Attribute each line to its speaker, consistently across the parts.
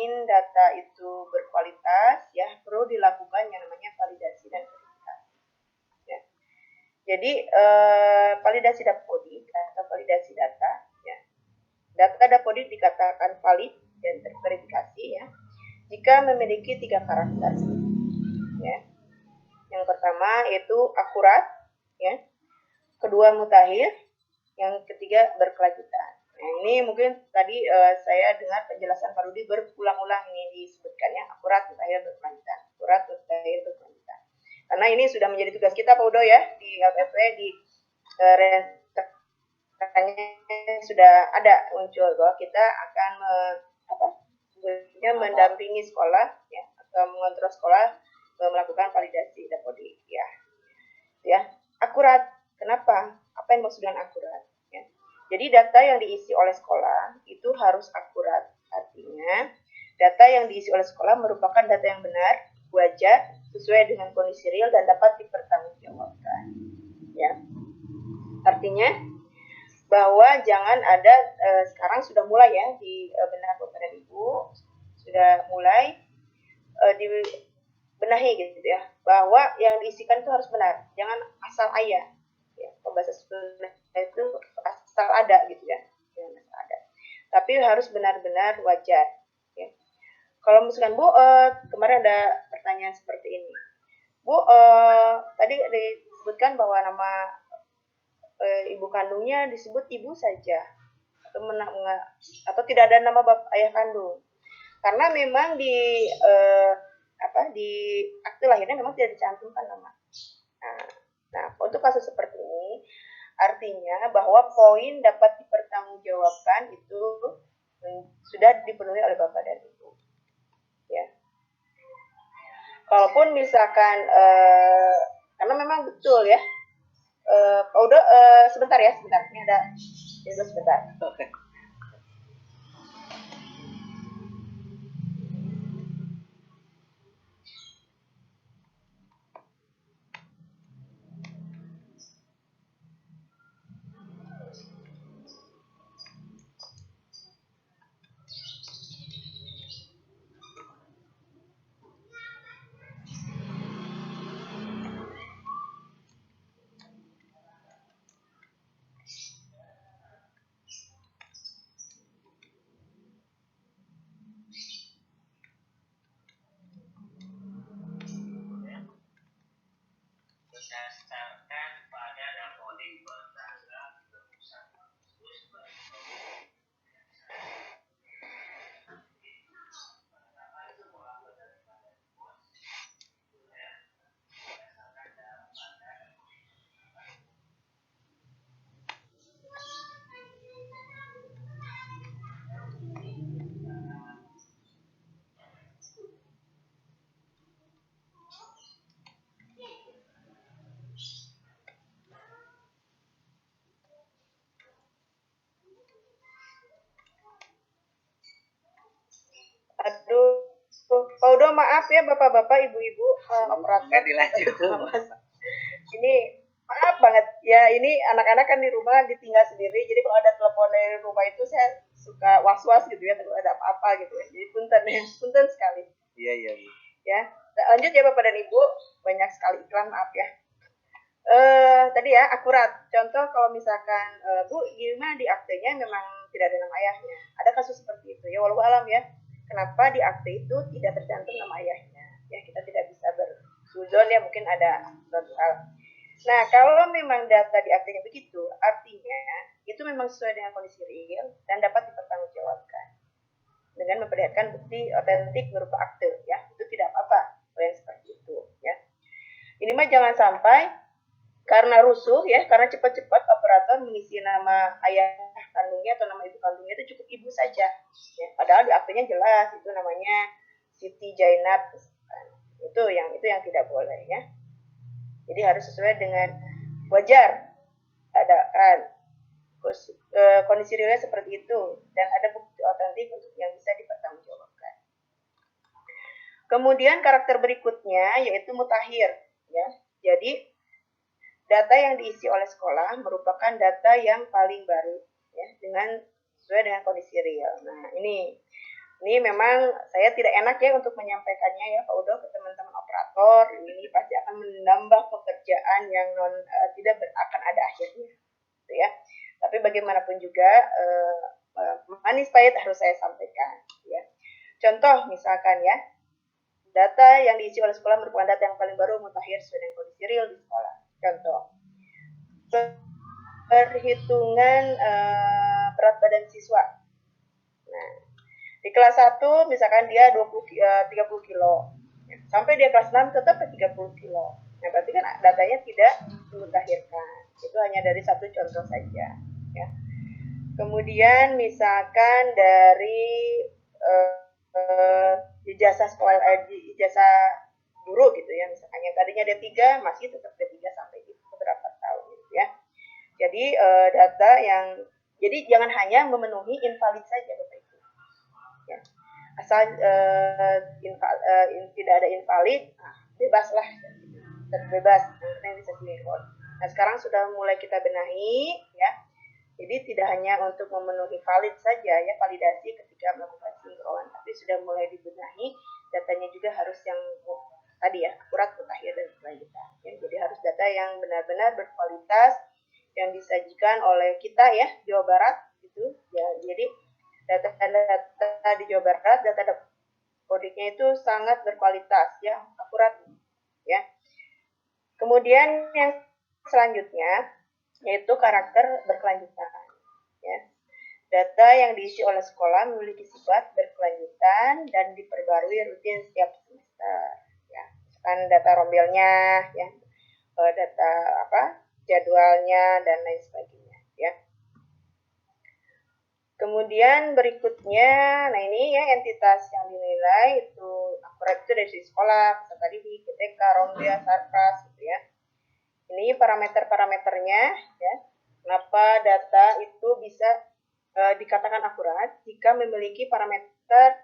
Speaker 1: ingin data itu berkualitas, ya perlu dilakukan yang namanya validasi dan verifikasi. Ya. Jadi validasi dapodik atau validasi data, ya. Data dapodik dikatakan valid dan terverifikasi, ya, jika memiliki 3 karakter. Ya. Yang pertama yaitu akurat, ya. Kedua mutakhir, yang ketiga berkelanjutan. Nah, ini mungkin tadi saya dengar penjelasan Pak Rudi berulang-ulang ini disebutkan, ya, akurat, mutakhir, berkelanjutan. Akurat, mutakhir, berkelanjutan. Karena ini sudah menjadi tugas kita Pak Udo, ya, di LPP, di sudah ada muncul bahwa kita akan mendampingi sekolah, ya, atau mengontrol sekolah melakukan validasi dapodik, ya. Ya, akurat. Kenapa? Apa yang maksud dengan akurat? Ya. Jadi data yang diisi oleh sekolah itu harus akurat. Artinya data yang diisi oleh sekolah merupakan data yang benar, wajar, sesuai dengan kondisi real dan dapat dipertanggungjawabkan. Ya. Artinya bahwa jangan ada sekarang sudah mulai, ya, di benak Bapak dan Ibu sudah mulai dibenahi gitu, ya, bahwa yang diisikan itu harus benar, jangan asal ayah, ya, pembahasan itu asal ada gitu, ya, jangan asal ada, tapi harus benar-benar wajar, ya. Kalau misalkan Bu, kemarin ada pertanyaan seperti ini, Bu, tadi disebutkan bahwa nama ibu kandungnya disebut ibu saja atau tidak ada nama bapak ayah kandung, karena memang di akte lahirnya memang tidak dicantumkan nama. Nah, untuk kasus seperti ini artinya bahwa poin dapat dipertanggungjawabkan itu sudah dipenuhi oleh bapak dan ibu, ya. Kalaupun misalkan karena memang betul, ya, Pak Udo, sebentar, ya, sebentar. Ini ada sebentar. Oke. Aduh, Pak Udo, maaf, ya, bapak-bapak, ibu-ibu, operator. Ini maaf banget, ya, ini anak-anak kan di rumah ditinggal sendiri, jadi kalau ada telepon dari rumah itu saya suka was-was gitu, ya, kalau ada apa-apa gitu, ya. Jadi punten, ya, punten sekali.
Speaker 2: Iya.
Speaker 1: Ya, lanjut, ya, Bapak dan Ibu, banyak sekali iklan, maaf, ya. Tadi, ya, akurat. Contoh kalau misalkan Bu, gimana di aktenya memang tidak ada nama ayahnya. Ada kasus seperti itu, ya, walau alam, ya. Kenapa di akte itu tidak tercantum nama ayahnya? Ya, kita tidak bisa bersuzon, ya, mungkin ada suatu hal. Nah, kalau memang data di aktenya begitu, artinya itu memang sesuai dengan kondisi real dan dapat dipertanggungjawabkan dengan memperlihatkan bukti otentik berupa akte, ya, itu tidak apa-apa yang seperti itu, ya. Ini mah jangan sampai karena rusuh, ya, karena cepat-cepat operator mengisi nama ayah kandungnya atau nama ibu kandungnya itu cukup ibu saja, ya, padahal di aktenya jelas itu namanya Siti Jainab, itu yang tidak boleh, ya. Jadi harus sesuai dengan wajar keadaan kondisi realnya seperti itu dan ada bukti otentik untuk yang bisa dipertanggungjawabkan. Kemudian karakter berikutnya yaitu mutakhir, ya. Jadi data yang diisi oleh sekolah merupakan data yang paling baru, ya, sesuai dengan kondisi real. Nah, ini Ini memang saya tidak enak ya untuk menyampaikannya ya Pak Udo ke teman-teman operator. Ini pasti akan menambah pekerjaan yang tidak akan ada akhirnya, gitu ya. Tapi bagaimanapun juga manis pahit harus saya sampaikan. Ya. Contoh misalkan ya, data yang diisi oleh sekolah merupakan data yang paling baru mutakhir sesuai dengan kondisi real di sekolah. Contoh, perhitungan berat badan siswa. Nah, di kelas 1 misalkan dia 30 kilo. Sampai dia kelas 6 tetap 30 kilo. Nah, berarti kan datanya tidak dimutakhirkan. Itu hanya dari satu contoh saja. Ya. Kemudian misalkan dari ijazah sekolah, ijazah guru gitu ya, misalkan yang tadinya D3 masih tetap D3 sampai beberapa tahun gitu ya. Jadi data yang, jadi jangan hanya memenuhi invalid saja Bapak Ibu. Ya. Asal tidak ada invalid, bebaslah, terbebas, yang bisa sinkron. Nah sekarang sudah mulai kita benahi ya. Jadi tidak hanya untuk memenuhi valid saja ya, validasi ketika melakukan sinkron, tapi sudah mulai dibenahi, datanya juga harus yang tadi ya, akurat, mutakhir, dan berkelanjutan. Ya, jadi harus data yang benar-benar berkualitas yang disajikan oleh kita ya, Jawa Barat gitu. Ya, jadi data di Jawa Barat, data kodiknya itu sangat berkualitas ya, akurat ya. Kemudian yang selanjutnya yaitu karakter berkelanjutan. Ya. Data yang diisi oleh sekolah memiliki sifat berkelanjutan dan diperbarui rutin setiap semester. Ya. Misalkan data rombelnya, ya, data jadwalnya dan lain sebagainya. Ya. Kemudian berikutnya, nah ini ya entitas yang dinilai itu akurat itu dari sekolah, peserta didik, PTK, rombel, sarpras, gitu ya. Ini parameter-parameternya ya. Kenapa data itu bisa dikatakan akurat jika memiliki parameter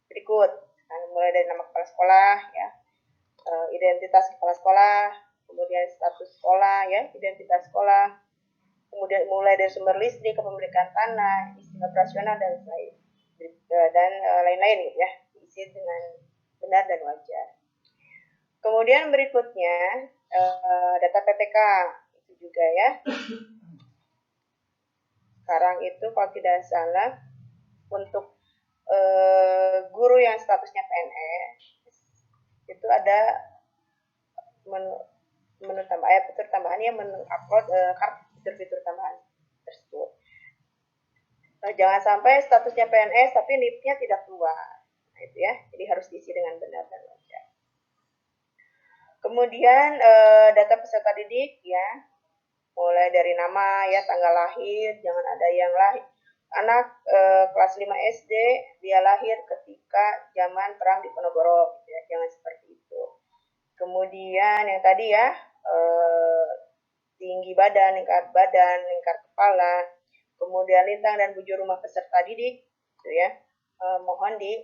Speaker 1: berikut. Nah, mulai dari nama kepala sekolah ya, identitas kepala sekolah, kemudian status sekolah ya, identitas sekolah, kemudian mulai dari sumber listrik, kepemilikan tanah, istilah operasional dan lain-lain gitu ya, diisi dengan benar dan wajar. Kemudian berikutnya data PTK itu juga ya. Sekarang itu kalau tidak salah untuk guru yang statusnya PNS itu ada menu tambahan, fitur tambahannya mengupload fitur-fitur tambahan tersebut. Jangan sampai statusnya PNS tapi NIP-nya tidak keluar. Nah, itu ya. Jadi harus diisi dengan benar dan wajar. Kemudian data peserta didik ya, mulai dari nama ya, tanggal lahir, jangan ada yang lahir anak kelas 5 SD dia lahir ketika zaman perang di Ponorogo ya, jangan seperti itu. Kemudian yang tadi ya, tinggi badan, lingkar kepala, kemudian lintang dan bujur rumah peserta didik gitu ya, mohon di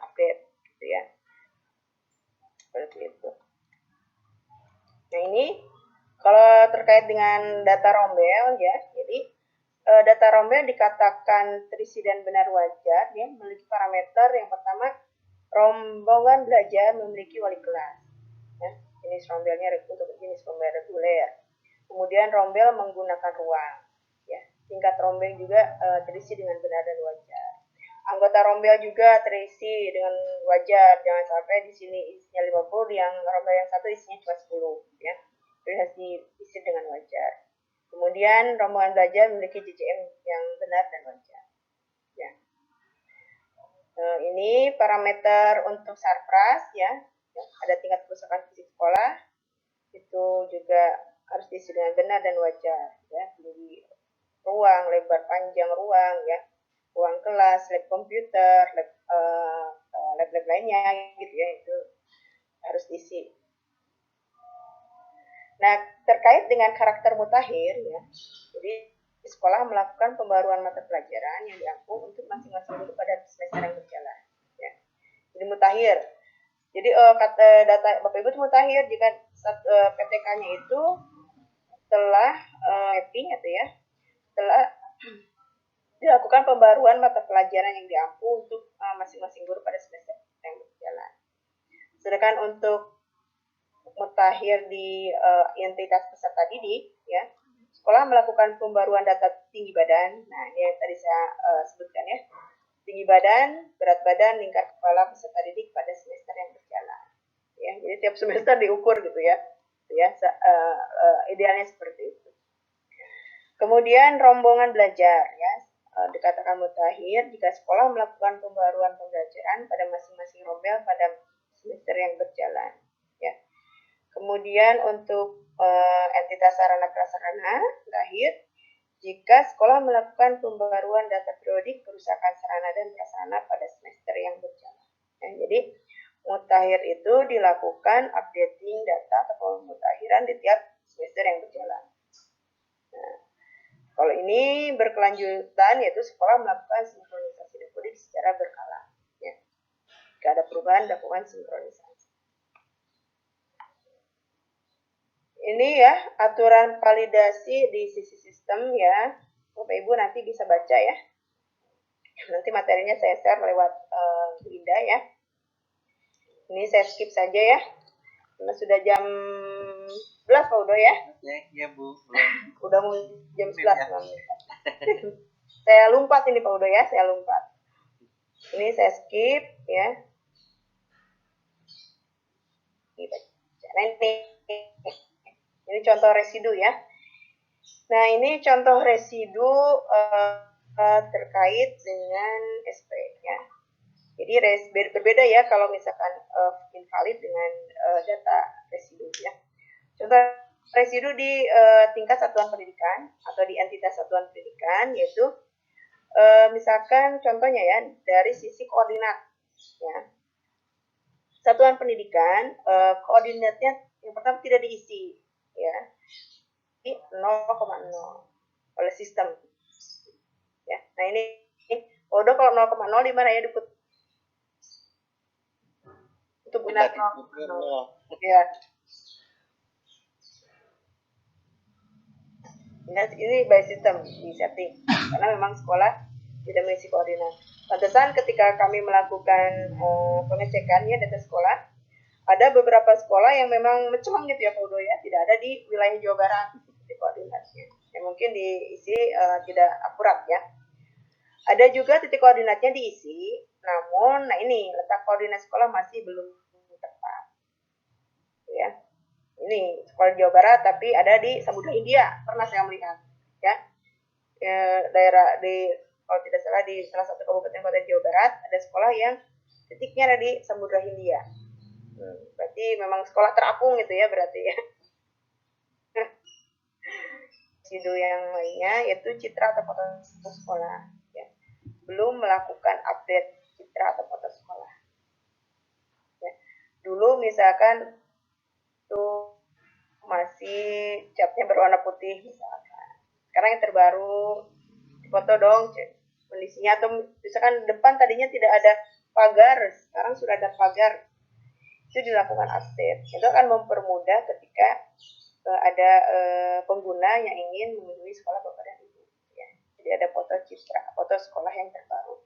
Speaker 1: update gitu ya, seperti itu. Nah ini kalau terkait dengan data rombel ya, jadi data rombel dikatakan terisi dan benar wajar ya, memiliki parameter yang pertama, rombongan belajar memiliki wali kelas ya, jenis rombelnya untuk jenis rombel reguler. Kemudian rombel menggunakan ruang ya, tingkat rombel juga terisi dengan benar dan wajar. Anggota rombel juga terisi dengan wajar, jangan sampai di sini isinya 50, yang rombel yang satu isinya cuma 10 ya. Jadi harus diisi dengan wajar. Kemudian rombongan belajar memiliki JJM yang benar dan wajar. Ya. Ini parameter untuk sarpras ya. Ada tingkat kerusakan fisik sekolah, itu juga harus diisi dengan benar dan wajar ya. Jadi ruang, lebar panjang ruang ya, ruang kelas, lab komputer, lab lainnya gitu ya, itu harus diisi. Nah, terkait dengan karakter mutakhir ya, jadi sekolah melakukan pembaruan mata pelajaran yang diampu untuk masing-masing guru pada semester yang berjalan. Ya. Jadi mutakhir. Jadi data Bapak Ibu itu mutakhir jika PTK-nya itu setelah mapping gitu ya, setelah dilakukan pembaruan mata pelajaran yang diampu untuk masing-masing guru pada semester yang berjalan. Sedangkan untuk mutakhir di entitas peserta didik, ya, sekolah melakukan pembaruan data tinggi badan. Nah, ini yang tadi saya sebutkan ya. Tinggi badan, berat badan, lingkar kepala peserta didik pada semester yang berjalan. Ya, jadi tiap semester diukur gitu ya. Ya, idealnya seperti itu. Kemudian rombongan belajar ya, dikatakan mutakhir jika sekolah melakukan pembaruan pembelajaran pada masing-masing rombel pada semester yang berjalan. Ya. Kemudian untuk entitas sarana prasarana terakhir, jika sekolah melakukan pembaruan data periodik kerusakan sarana dan prasarana pada semester yang berjalan. Nah, jadi mutakhir itu dilakukan updating data atau pemutakhiran di tiap semester yang berjalan. Nah, kalau ini berkelanjutan, yaitu sekolah melakukan sinkronisasi dapodik secara berkala. Ya. Jika ada perubahan, lakukan sinkronisasi. Ini ya aturan validasi di sisi sistem ya. Bapak Ibu nanti bisa baca ya. Nanti materinya saya share lewat Bu Indah ya. Ini saya skip saja ya. Karena sudah jam 11 Pak Udo ya.
Speaker 2: Ya Bu.
Speaker 1: Udah mau jam 11 ya. Saya lompat ini Pak Udo ya, saya lompat. Ini saya skip ya. Nah, ini contoh residu ya. Nah, ini contoh residu terkait dengan SP ya. Jadi berbeda ya kalau misalkan invalid dengan data residu ya. Contoh residu di tingkat satuan pendidikan atau di entitas satuan pendidikan, yaitu misalkan contohnya ya dari sisi koordinat ya. Satuan pendidikan koordinatnya yang pertama tidak diisi ya, di 0,0 oleh sistem ya. Nah ini udah kalau 0,0 di mana ya Dukut? Itu benar 0,0 ya. Ini by system di setting karena memang sekolah tidak mengisi koordinat. Pantesan ketika kami melakukan pengecekan ya data sekolah, ada beberapa sekolah yang memang mencelang gitu ya Pak Udo ya, tidak ada di wilayah Jawa Barat di koordinatnya. Yang mungkin diisi tidak akurat ya. Ada juga titik koordinatnya diisi, namun nah ini letak koordinat sekolah masih belum tepat. Ya. Ini sekolah Jawa Barat tapi ada di Samudra Hindia, pernah saya melihat ya. Daerah di kalau tidak salah di salah satu kabupaten kota Jawa Barat ada sekolah yang titiknya ada di Samudra Hindia. Berarti memang sekolah terapung gitu ya berarti ya. Residu yang lainnya yaitu citra atau foto sekolah ya. Belum melakukan update citra atau foto sekolah ya. Dulu misalkan tuh masih catnya berwarna putih misalkan. Sekarang yang terbaru foto dong kondisinya, atau misalkan depan tadinya tidak ada pagar, sekarang sudah ada pagar. Itu dilakukan update. Itu akan mempermudah ketika ada pengguna yang ingin mengunjungi sekolah Bapak dan Ibu ya. Jadi ada foto citra, foto sekolah yang terbaru.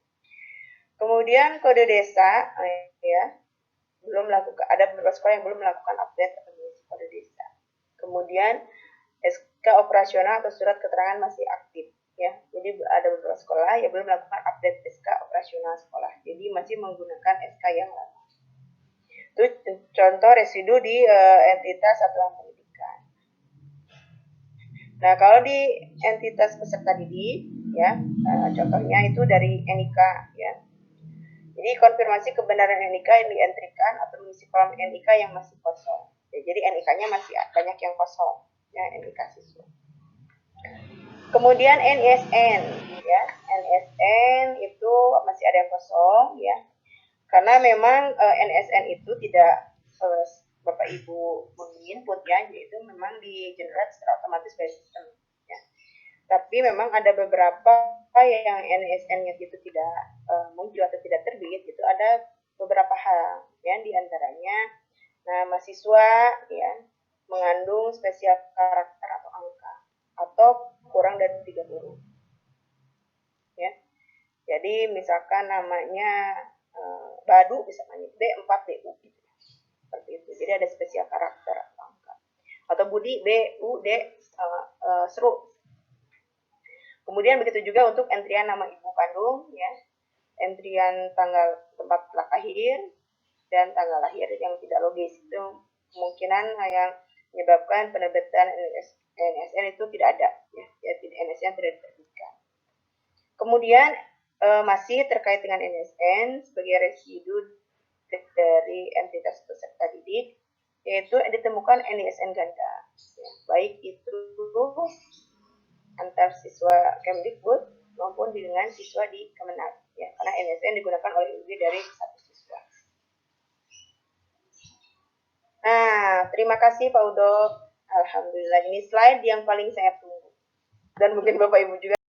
Speaker 1: Kemudian kode desa ya. Belum melakukan, ada beberapa sekolah yang belum melakukan update atau mengisi kode desa. Kemudian SK operasional atau surat keterangan masih aktif ya. Jadi ada beberapa sekolah yang belum melakukan update SK operasional sekolah. Jadi masih menggunakan SK yang lama. Itu contoh residu di entitas satuan pendidikan. Nah, kalau di entitas peserta didik ya, contohnya itu dari NIK ya. Jadi konfirmasi kebenaran NIK yang dientrikan atau mengisi kolom NIK yang masih kosong. Ya, jadi NIK-nya masih banyak yang kosong ya, NIK siswa. Kemudian NISN ya, NISN itu masih ada yang kosong ya. Karena memang NISN itu tidak Bapak Ibu menginput ya, yaitu memang di generate secara otomatis by system ya. Tapi memang ada beberapa yang NISN-nya itu tidak muncul atau tidak terbit, itu ada beberapa hal ya, diantaranya nah mahasiswa ya mengandung spesial karakter atau angka atau kurang dari 3 huruf ya. namanya Badu misalnya B4DU gitu. Seperti itu. Jadi ada spesial karakter atau angka. Atau Budi BUD seru. Kemudian begitu juga untuk entrian nama ibu kandung ya. Entrian tanggal tempat lahir dan tanggal lahir yang tidak logis itu kemungkinan yang menyebabkan penerbitan NSN itu tidak ada ya, NSN tidak diterbitkan. Kemudian masih terkait dengan NSN sebagai residu dari entitas peserta didik, yaitu ditemukan NSN ganda, ya, baik itu antar siswa Kemdikbud maupun dengan siswa di Kemenag, ya, karena NSN digunakan oleh lebih dari satu siswa. Nah, terima kasih Pak Udo. Alhamdulillah, ini slide yang paling saya tunggu. Dan mungkin Bapak Ibu juga.